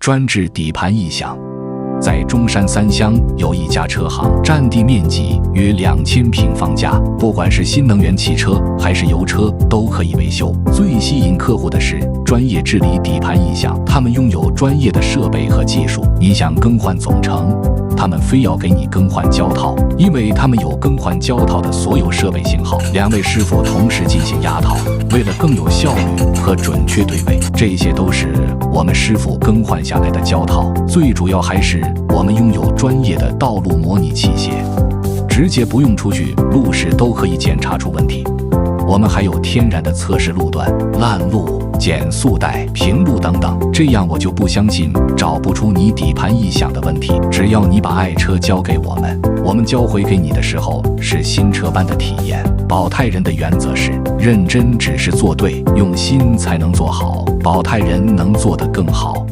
专治底盘异响。在中山三乡有一家车行，占地面积约2000平方家，不管是新能源汽车还是油车都可以维修。最吸引客户的是专业治理底盘异响，他们拥有专业的设备和技术。你想更换总成，他们非要给你更换胶套，因为他们有更换胶套的所有设备型号。2位师傅同时进行压套，为了更有效率和准确对位，这些都是我们师傅更换下来的胶套。最主要还是我们拥有专业的道路模拟器械，直接不用出去路试都可以检查出问题。我们还有天然的测试路段、烂路、减速带、平路等等，这样我就不相信找不出你底盘异响的问题。只要你把爱车交给我们，我们交回给你的时候是新车般的体验。保泰人的原则是认真只是做对，用心才能做好，保泰人能做得更好。